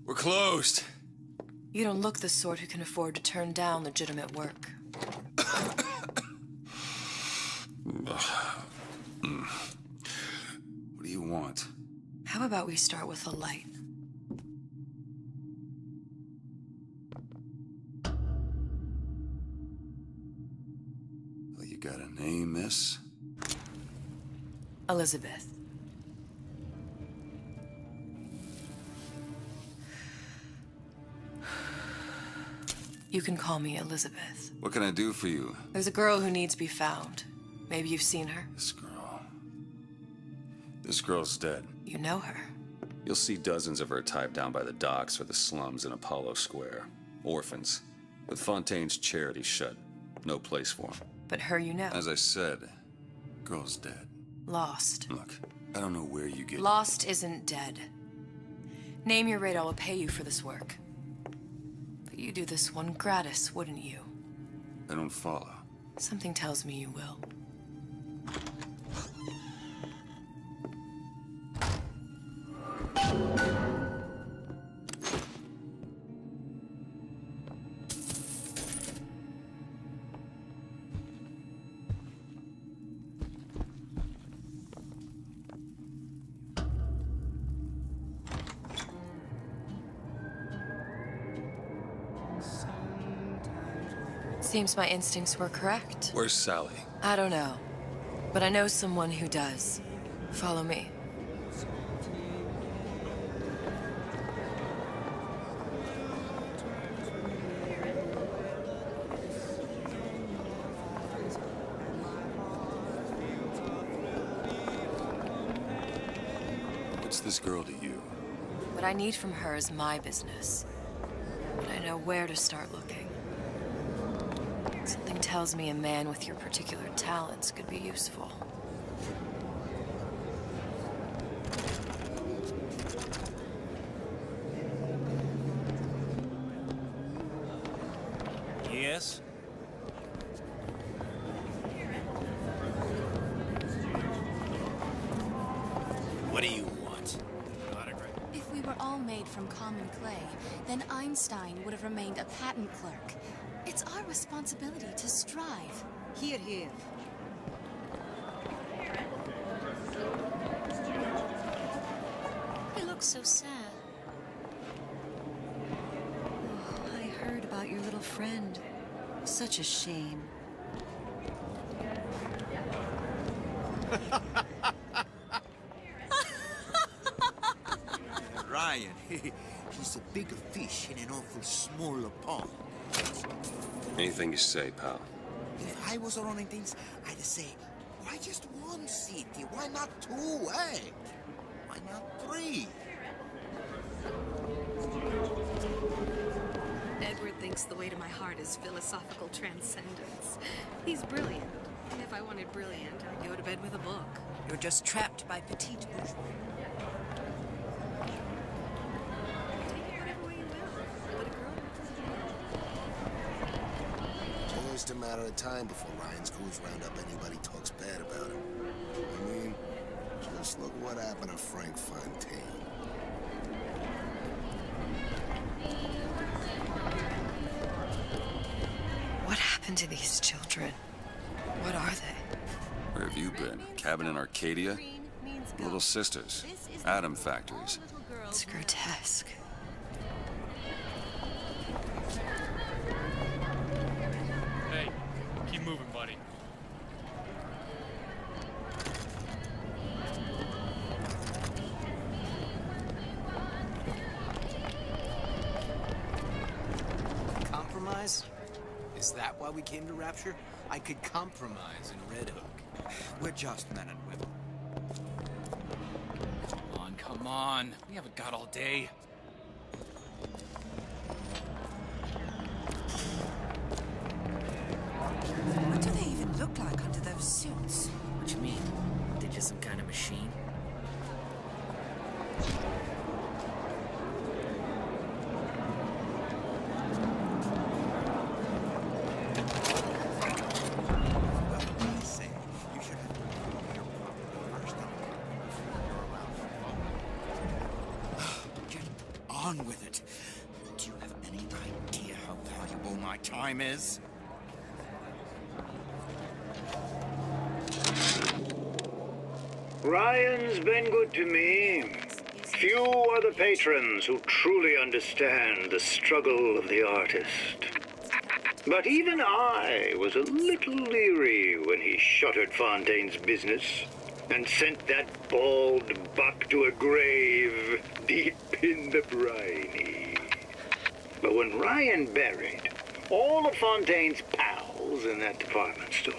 We're closed. You don't look the sort who can afford to turn down legitimate work. What do you want? How about we start with a light? Well, you got a name, miss? Elizabeth. You can call me Elizabeth. What can I do for you? There's a girl who needs to be found. Maybe you've seen her. This girl's dead. You know her. You'll see dozens of her tied down by the docks or the slums in Apollo Square. Orphans. With Fontaine's charity shut. No place for them. But her you know. As I said, girl's dead. Lost. Look, I don't know where you get... Lost isn't dead. Name your rate, I will pay you for this work. But you do this one gratis, wouldn't you? I don't follow. Something tells me you will. Seems my instincts were correct. Where's Sally? I don't know, but I know someone who does. Follow me. What's this girl to you? What I need from her is my business. But I know where to start looking. Something tells me a man with your particular talents could be useful. Yes? What do you want? If we were all made from common clay, then Einstein would have remained a patent clerk. It's our responsibility to strive. Here, here. You look so sad. Oh, I heard about your little friend. Such a shame. Ryan, he's a bigger fish in an awful smaller pond. Anything you say, pal. If I was running things, I'd say, why just one city? Why not two, eh? Why not three? Edward thinks the way to my heart is philosophical transcendence. He's brilliant. And if I wanted brilliant, I'd go to bed with a book. You're just trapped by petite bourgeois. Take it whatever way you will. But a girl Just a matter of time before Ryan's crews round up anybody talks bad about him. I mean, just look what happened to Frank Fontaine. What happened to these children? What are they? Where have you been? Cabin in Arcadia? Little sisters. Atom factories. It's grotesque. Hey, keep moving, buddy. we came to Rapture? I could compromise in Red Hook. We're just men and women. Come on. We haven't got all day. What do they even look like under those suits? What you mean? They just some kind of machine? On with it. Do you have any idea how valuable my time is? Ryan's been good to me. Few are the patrons who truly understand the struggle of the artist. But even I was a little leery when he shuttered Fontaine's business and sent that bald buck to a grave deep in the briny. But when Ryan buried all of Fontaine's pals in that department store,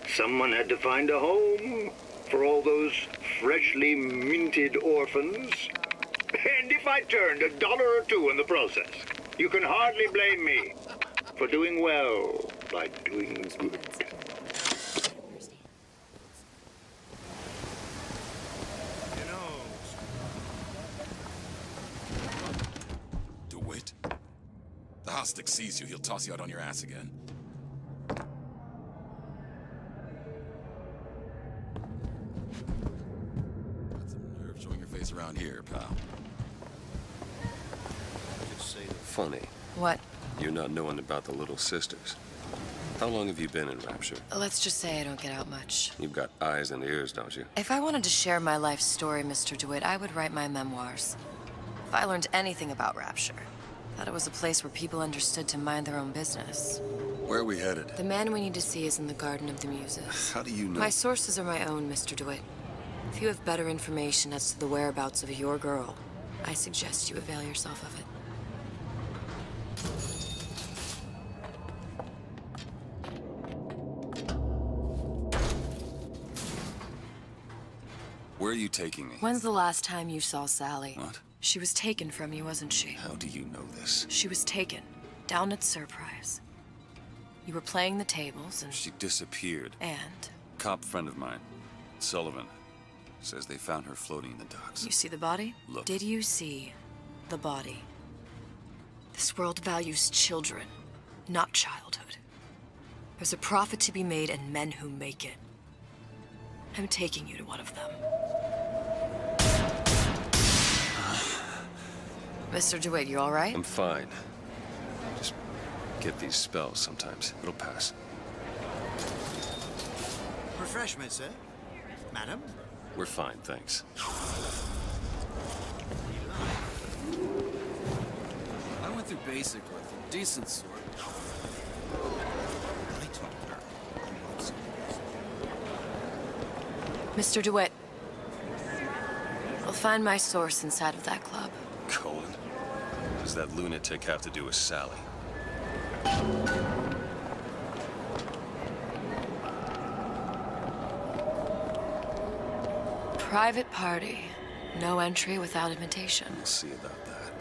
someone had to find a home for all those freshly minted orphans. And if I turned $1 or $2 in the process, you can hardly blame me for doing well by doing good. DeWitt? The Hostic sees you, he'll toss you out on your ass again. Got some nerve showing your face around here, pal. Funny. What? You're not knowing about the Little Sisters. How long have you been in Rapture? Let's just say I don't get out much. You've got eyes and ears, don't you? If I wanted to share my life story, Mr. DeWitt, I would write my memoirs. If I learned anything about Rapture, I thought it was a place where people understood to mind their own business. Where are we headed? The man we need to see is in the Garden of the Muses. How do you know? My sources are my own, Mr. DeWitt. If you have better information as to the whereabouts of your girl, I suggest you avail yourself of it. Where are you taking me? When's the last time you saw Sally? What? She was taken from you, wasn't she? How do you know this? She was taken, down at Surprise. You were playing the tables and... She disappeared. And? Cop friend of mine, Sullivan, says they found her floating in the docks. You see the body? Look. Did you see the body? This world values children, not childhood. There's a profit to be made and men who make it. I'm taking you to one of them. Mr. DeWitt, you all right? I'm fine. Just get these spells sometimes. It'll pass. Refreshments, eh? Madam? We're fine, thanks. I went through basic with a decent sword. I told her. Mr. DeWitt, I'll find my source inside of that club. Cohen? What does that lunatic have to do with Sally? Private party. No entry without invitation. We'll see about that.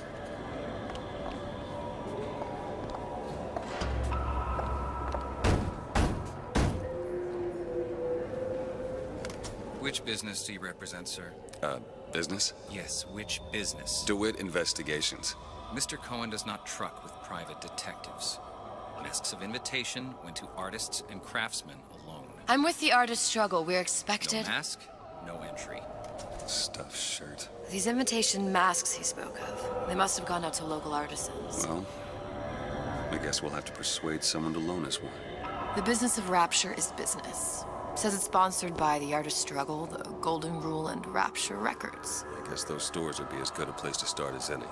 Which business do you represent, sir? Business? Yes, which business? DeWitt Investigations. Mr. Cohen does not truck with private detectives. Masks of invitation went to artists and craftsmen alone. I'm with the artist struggle. We're expected... No mask, no entry. Stuffed shirt. These invitation masks he spoke of, they must have gone out to local artisans. Well, I guess we'll have to persuade someone to loan us one. The business of Rapture is business. Says it's sponsored by the Artist Struggle, the Golden Rule, and Rapture Records. I guess those stores would be as good a place to start as any.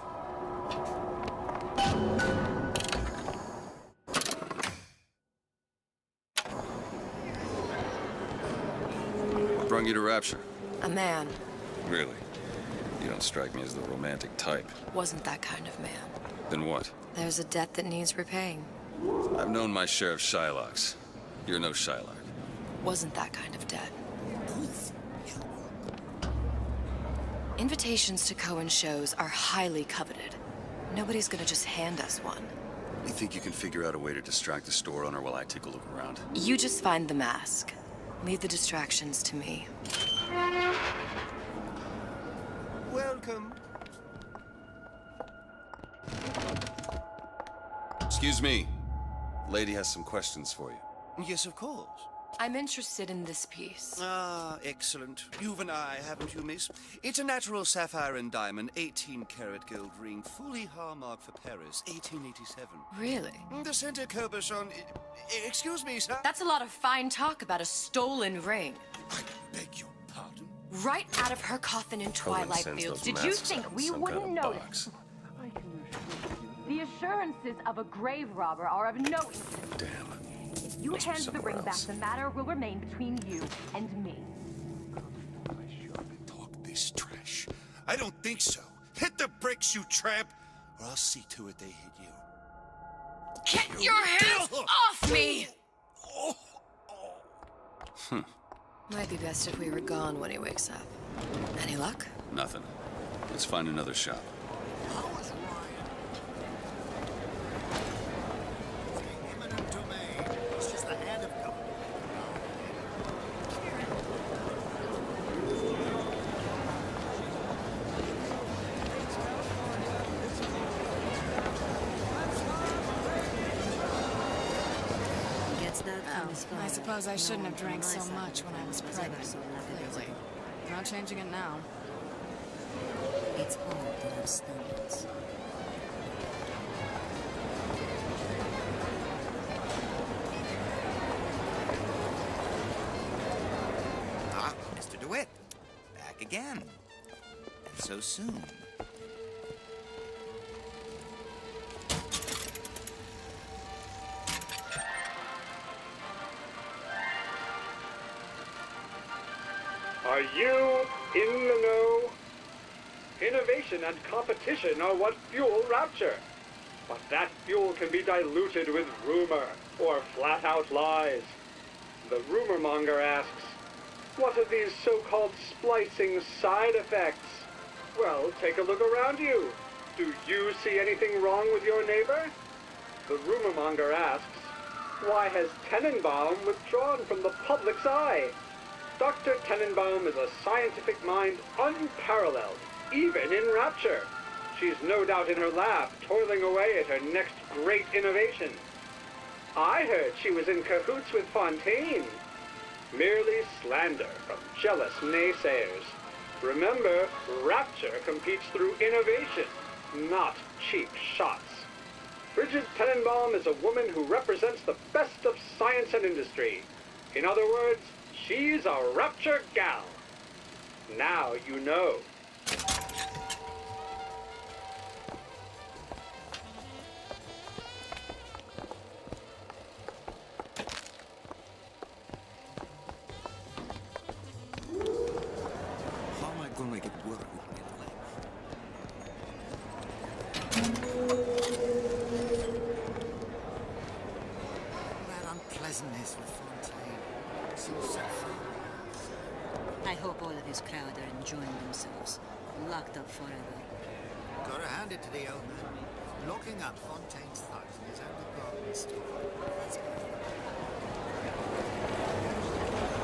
What brought you to Rapture? A man. Really? You don't strike me as the romantic type. Wasn't that kind of man. Then what? There's a debt that needs repaying. I've known my share of Shylocks. You're no Shylock. Wasn't that kind of dead. Invitations to Cohen shows are highly coveted. Nobody's gonna just hand us one. You think you can figure out a way to distract the store owner while I take a look around? You just find the mask. Leave the distractions to me. Welcome. Excuse me. Lady has some questions for you. Yes, of course. I'm interested in this piece. Ah, excellent. You've an eye, haven't you, miss? It's a natural sapphire and diamond, 18-karat gold ring, fully hallmarked for Paris, 1887. Really? The center cabochon... Excuse me, sir? That's a lot of fine talk about a stolen ring. I beg your pardon? Right out of her coffin in Twilight Fields. Did you think we wouldn't notice? The assurances of a grave robber are of no interest. Damn. If you hand the ring back, the matter will remain between you and me. Talk this trash. I don't think so. Hit the bricks, you tramp, or I'll see to it they hit you. Get your hands off me! Might be best if we were gone when he wakes up. Any luck? Nothing. Let's find another shop. I suppose I shouldn't have drank so much when I was pregnant. Clearly. Not changing it now. It's hard to have standards. Ah, Mr. DeWitt. Back again. And so soon. Are you in the know? Innovation and competition are what fuel Rapture. But that fuel can be diluted with rumor or flat-out lies. The rumor monger asks, what are these so-called splicing side effects? Well, take a look around you. Do you see anything wrong with your neighbor? The rumor monger asks, why has Tenenbaum withdrawn from the public's eye? Dr. Tenenbaum is a scientific mind unparalleled, even in Rapture. She's no doubt in her lab, toiling away at her next great innovation. I heard she was in cahoots with Fontaine. Merely slander from jealous naysayers. Remember, Rapture competes through innovation, not cheap shots. Bridget Tenenbaum is a woman who represents the best of science and industry. In other words, she's a Rapture gal. Now you know. How am I going to make it work with my That unpleasantness with Fontaine seems so far. I hope all of his crowd are enjoying themselves. Locked up forever. Gotta hand it to the old man. Locking up Fontaine's thugs in his own department store. That's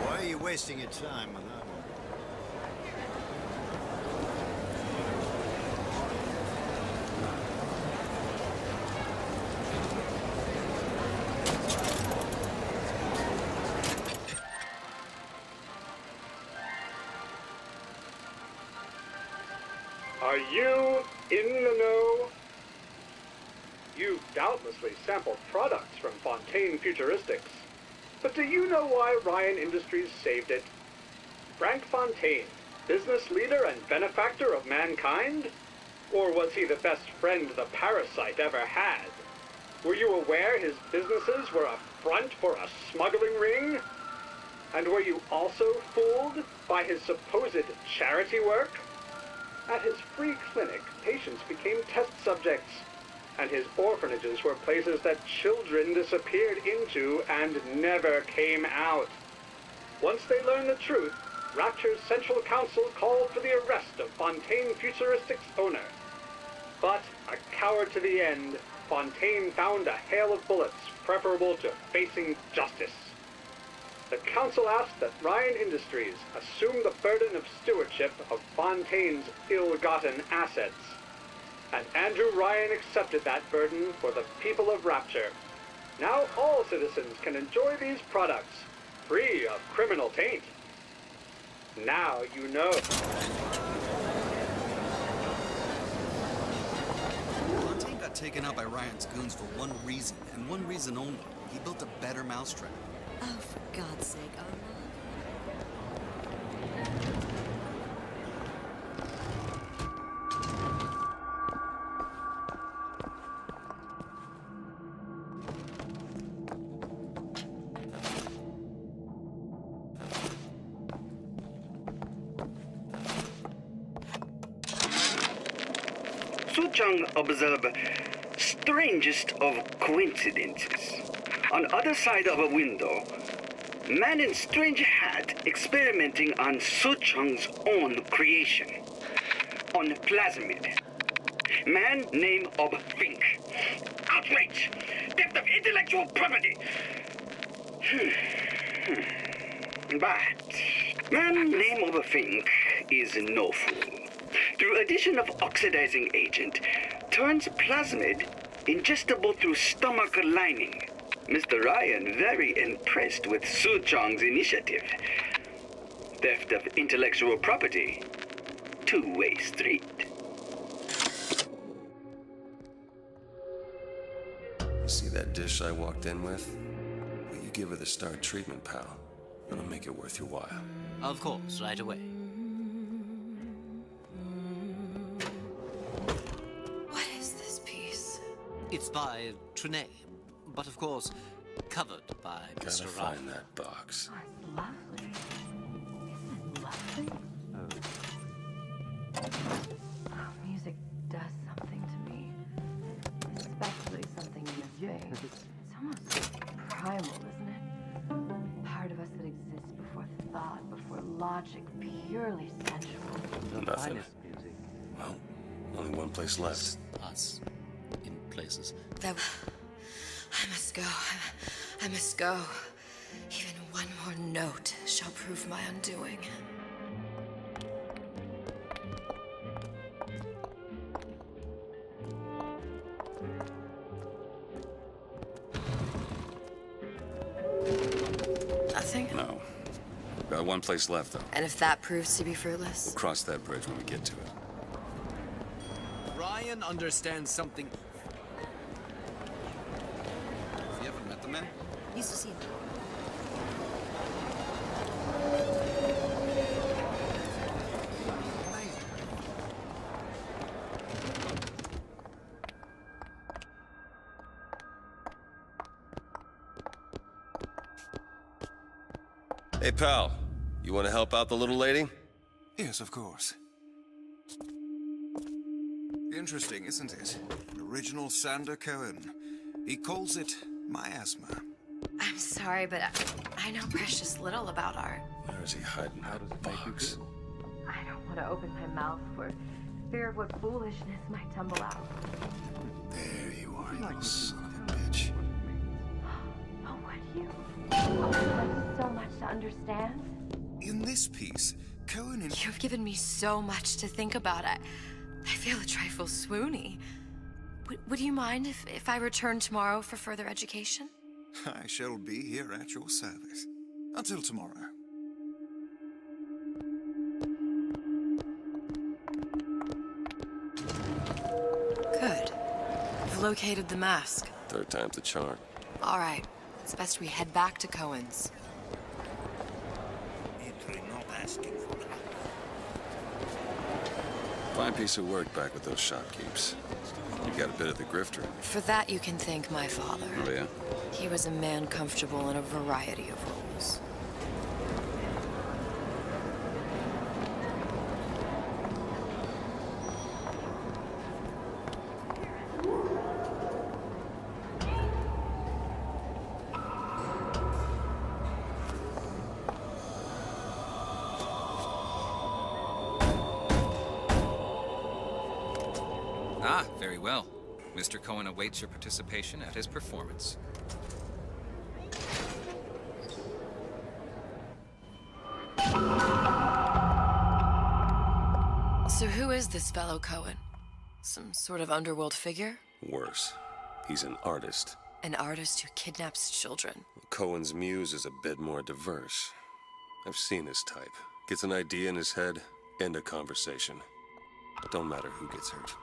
Why are you wasting your time with that one? Are you in the know? You've doubtlessly sampled products from Fontaine Futuristics. But do you know why Ryan Industries saved it? Frank Fontaine, business leader and benefactor of mankind? Or was he the best friend the parasite ever had? Were you aware his businesses were a front for a smuggling ring? And were you also fooled by his supposed charity work? At his free clinic, patients became test subjects. and his orphanages were places that children disappeared into and never came out. Once they learned the truth, Rapture's Central Council called for the arrest of Fontaine Futuristics' owner. But, a coward to the end, Fontaine found a hail of bullets preferable to facing justice. The council asked that Ryan Industries assume the burden of stewardship of Fontaine's ill-gotten assets. And Andrew Ryan accepted that burden for the people of Rapture. Now all citizens can enjoy these products, free of criminal taint. Now you know. Fontaine got taken out by Ryan's goons for one reason, and one reason only. He built a better mousetrap. Oh, for God's sake, Armand. Suchong observed strangest of coincidences. On other side of a window, man in strange hat experimenting on Suchong's own creation. On plasmid. Man name of Fink. Outrage! Theft of intellectual property! But man name of Fink is no fool. Through addition of oxidizing agent, turns plasmid ingestible through stomach lining. Mr. Ryan very impressed with Su Chong's initiative. Theft of intellectual property, two-way street. You see that dish I walked in with? Well, you give her the star treatment, pal. It'll make it worth your while. Of course, right away. What is this piece? It's by Trenet, but of course, covered by Gotta Mr. find Ryan. that box. Lovely. Isn't it lovely? Oh, music does something to me. Especially something in the J. It's almost primal, isn't it? Part of us that exists before thought, before logic, purely sensual. Nothing. Well, only one place left. Us. In places. I must go. I must go. Even one more note shall prove my undoing. Nothing? No. Got one place left, though. And if that proves to be fruitless? We'll cross that bridge when we get to it. Ryan understands something. You ever met the man? Used to see him. Hey, pal. You want to help out the little lady? Yes, of course. Interesting, isn't it? An original Sander Cohen. He calls it miasma. I'm sorry, but I know precious little about art. Where is he hiding that box? I don't want to open my mouth for fear of what foolishness might tumble out. There you are, you little son of a bitch. Oh, would you? Oh, there's so much to understand. In this piece, Cohen and... You've given me so much to think about. I feel a trifle swoony. Would you mind if I return tomorrow for further education? I shall be here at your service. Until tomorrow. Good. I've located the mask. Third time's the charm. All right. It's best we head back to Cohen's. Not asking for that. Fine piece of work back with those shopkeepers. You got a bit of the grifter in you. For that, you can thank my father. Oh, yeah? He was a man comfortable in a variety of roles. Ah, very well. Mr. Cohen awaits your participation at his performance. So who is this fellow Cohen? Some sort of underworld figure? Worse. He's an artist. An artist who kidnaps children. Cohen's muse is a bit more diverse. I've seen his type. Gets an idea in his head, end a conversation. Don't matter who gets hurt.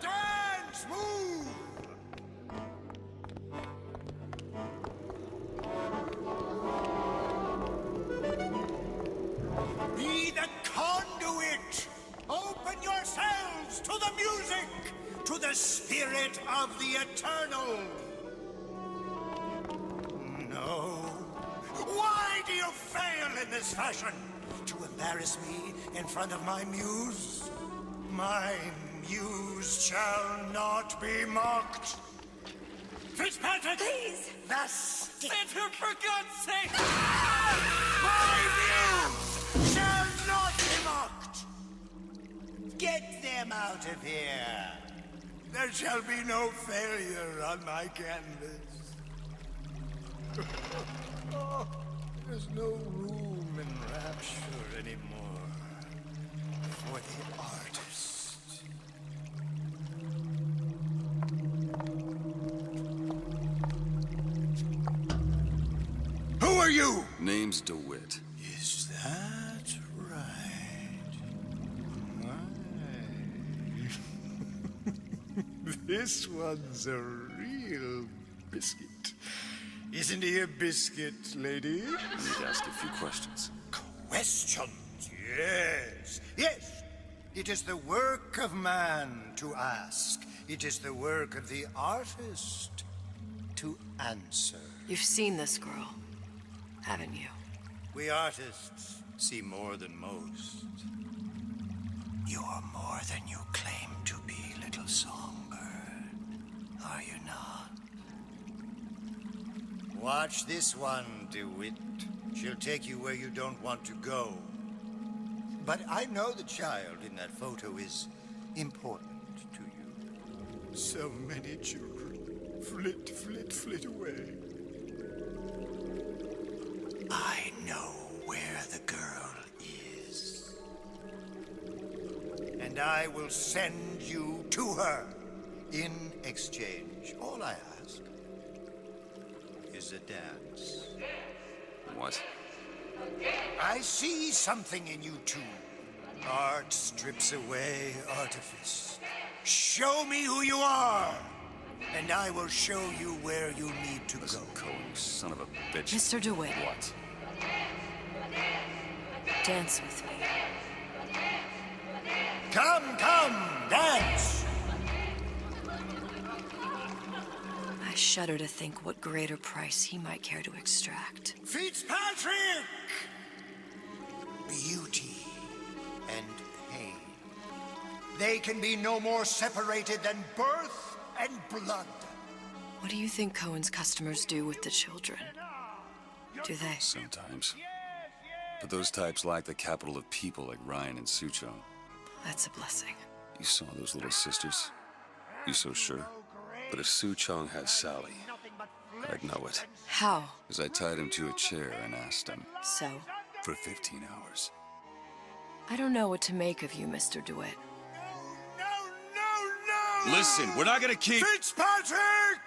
Dance! Move! Be the conduit! Open yourselves to the music! To the spirit of the eternal! No. Why do you fail in this fashion? To embarrass me in front of my muse? My muse shall not be mocked. Fitzpatrick! Please! Thus... Enter, for God's sake! My muse shall not be mocked! Get them out of here! There shall be no failure on my canvas. Oh, there's no room in rapture anymore for the artist. Who are you? Name's DeWitt. Is that right? This one's a real biscuit. Isn't he a biscuit, lady? I need to ask you a few questions. Questions? Yes. Yes. It is the work of man to ask. It is the work of the artist to answer. You've seen this girl, haven't you? We artists see more than most. You are more than you claim to be, little songbird. Are you not? Watch this one, DeWitt. She'll take you where you don't want to go. But I know the child in that photo is important to you. So many children flit, flit, flit away. I know where the girl is. And I will send you to her. In exchange, all I ask is a dance. What? I see something in you two. Art strips away artifice. Show me who you are, and I will show you where you need to Listen, go. Cohen, you son of a bitch. Mr. DeWitt. What? Dance with me. Come, dance! I shudder to think what greater price he might care to extract. Fitzpatrick! Beauty and pain. They can be no more separated than birth and blood. What do you think Cohen's customers do with the children? Do they? Sometimes. But those types lack the capital of people like Ryan and Suchong. That's a blessing. You saw those little sisters? You so sure? But if Suchong has Sally, I'd know it. How? As I tied him to a chair and asked him. So? For 15 hours. I don't know what to make of you, Mr. DeWitt. No! Listen, we're not gonna keep... Fitzpatrick!